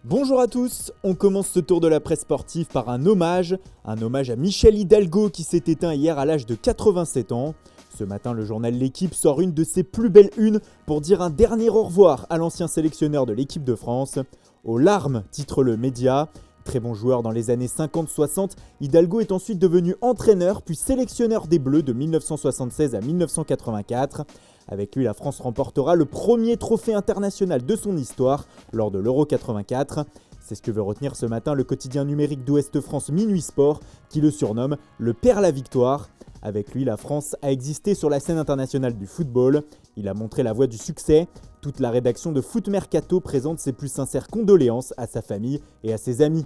Bonjour à tous, on commence ce tour de la presse sportive par un hommage à Michel Hidalgo qui s'est éteint hier à l'âge de 87 ans. Ce matin, le journal L'Équipe sort une de ses plus belles unes pour dire un dernier au revoir à l'ancien sélectionneur de l'équipe de France. Aux larmes, titre le média. Très bon joueur dans les années 50-60, Hidalgo est ensuite devenu entraîneur puis sélectionneur des Bleus de 1976 à 1984. Avec lui, la France remportera le premier trophée international de son histoire lors de l'Euro 84. C'est ce que veut retenir ce matin le quotidien numérique d'Ouest France Minuit Sport, qui le surnomme le Père la Victoire. Avec lui, la France a existé sur la scène internationale du football. Il a montré la voie du succès. Toute la rédaction de Foot Mercato présente ses plus sincères condoléances à sa famille et à ses amis.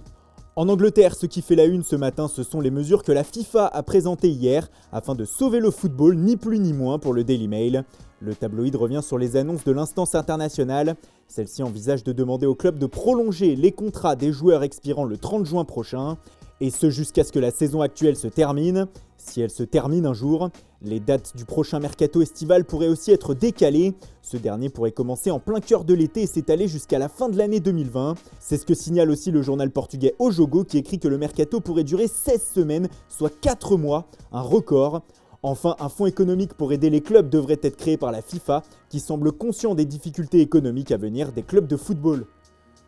En Angleterre, ce qui fait la une ce matin, ce sont les mesures que la FIFA a présentées hier afin de sauver le football, ni plus ni moins pour le Daily Mail. Le tabloïd revient sur les annonces de l'instance internationale. Celle-ci envisage de demander au club de prolonger les contrats des joueurs expirant le 30 juin prochain. Et ce jusqu'à ce que la saison actuelle se termine. Si elle se termine un jour, les dates du prochain mercato estival pourraient aussi être décalées. Ce dernier pourrait commencer en plein cœur de l'été et s'étaler jusqu'à la fin de l'année 2020. C'est ce que signale aussi le journal portugais O Jogo qui écrit que le mercato pourrait durer 16 semaines, soit 4 mois, un record. Enfin, un fonds économique pour aider les clubs devrait être créé par la FIFA, qui semble conscient des difficultés économiques à venir des clubs de football.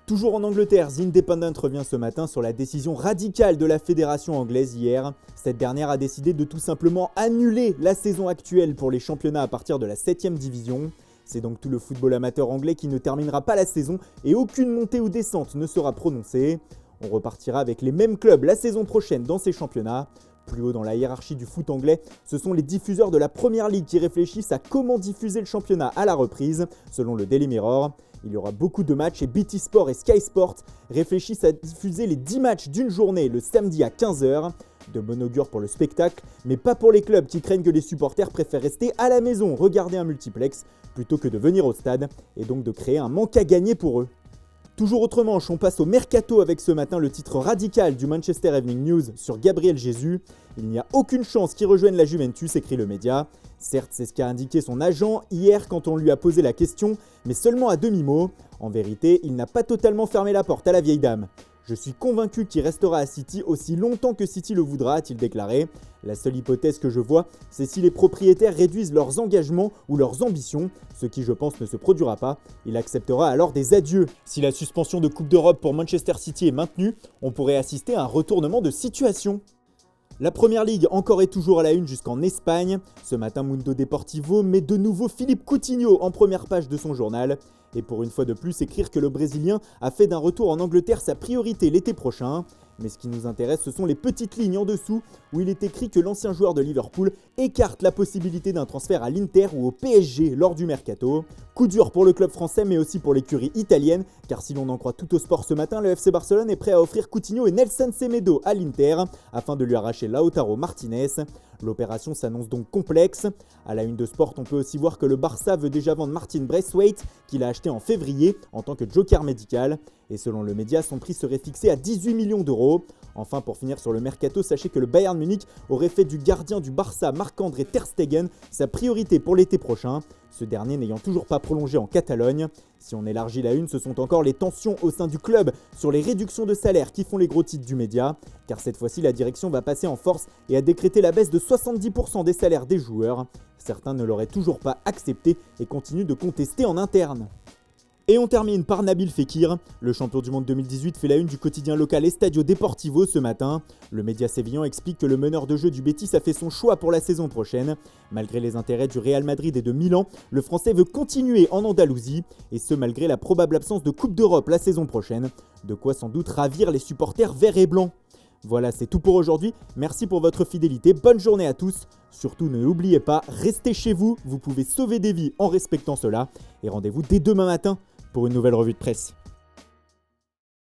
Toujours en Angleterre, The Independent revient ce matin sur la décision radicale de la fédération anglaise hier. Cette dernière a décidé de tout simplement annuler la saison actuelle pour les championnats à partir de la 7ème division. C'est donc tout le football amateur anglais qui ne terminera pas la saison et aucune montée ou descente ne sera prononcée. On repartira avec les mêmes clubs la saison prochaine dans ces championnats. Plus haut dans la hiérarchie du foot anglais, ce sont les diffuseurs de la Premier League qui réfléchissent à comment diffuser le championnat à la reprise, selon le Daily Mirror. Il y aura beaucoup de matchs et BT Sport et Sky Sport réfléchissent à diffuser les 10 matchs d'une journée le samedi à 15h. De bon augure pour le spectacle, mais pas pour les clubs qui craignent que les supporters préfèrent rester à la maison regarder un multiplex plutôt que de venir au stade et donc de créer un manque à gagner pour eux. Toujours autrement, on passe au mercato avec ce matin le titre radical du Manchester Evening News sur Gabriel Jesus. Il n'y a aucune chance qu'il rejoigne la Juventus, écrit le média. Certes, c'est ce qu'a indiqué son agent hier quand on lui a posé la question, mais seulement à demi-mot. En vérité, il n'a pas totalement fermé la porte à la vieille dame. Je suis convaincu qu'il restera à City aussi longtemps que City le voudra, a-t-il déclaré. La seule hypothèse que je vois, c'est si les propriétaires réduisent leurs engagements ou leurs ambitions, ce qui je pense ne se produira pas. Il acceptera alors des adieux. Si la suspension de Coupe d'Europe pour Manchester City est maintenue, on pourrait assister à un retournement de situation. La Premier League encore et toujours à la une jusqu'en Espagne. Ce matin, Mundo Deportivo met de nouveau Philippe Coutinho en première page de son journal. Et pour une fois de plus, écrire que le Brésilien a fait d'un retour en Angleterre sa priorité l'été prochain. Mais ce qui nous intéresse, ce sont les petites lignes en dessous où il est écrit que l'ancien joueur de Liverpool écarte la possibilité d'un transfert à l'Inter ou au PSG lors du mercato. Coup dur pour le club français mais aussi pour l'écurie italienne, car si l'on en croit tout au sport ce matin, le FC Barcelone est prêt à offrir Coutinho et Nelson Semedo à l'Inter afin de lui arracher Lautaro Martinez. L'opération s'annonce donc complexe. À la une de Sport, on peut aussi voir que le Barça veut déjà vendre Martin Braithwaite, qu'il a acheté en février en tant que joker médical. Et selon le média, son prix serait fixé à 18 millions d'euros. Enfin, pour finir sur le mercato, sachez que le Bayern Munich aurait fait du gardien du Barça, Marc-André Ter Stegen, sa priorité pour l'été prochain. Ce dernier n'ayant toujours pas prolongé en Catalogne. Si on élargit la une, ce sont encore les tensions au sein du club sur les réductions de salaire qui font les gros titres du média. Car cette fois-ci, la direction va passer en force et a décrété la baisse de 70% des salaires des joueurs. Certains ne l'auraient toujours pas accepté et continuent de contester en interne. Et on termine par Nabil Fekir. Le champion du monde 2018 fait la une du quotidien local Estadio Deportivo ce matin. Le média sévillan explique que le meneur de jeu du Betis a fait son choix pour la saison prochaine. Malgré les intérêts du Real Madrid et de Milan, le Français veut continuer en Andalousie, et ce malgré la probable absence de Coupe d'Europe la saison prochaine. De quoi sans doute ravir les supporters verts et blancs. Voilà, c'est tout pour aujourd'hui. Merci pour votre fidélité. Bonne journée à tous. Surtout, ne l'oubliez pas, restez chez vous. Vous pouvez sauver des vies en respectant cela. Et rendez-vous dès demain matin pour une nouvelle revue de presse.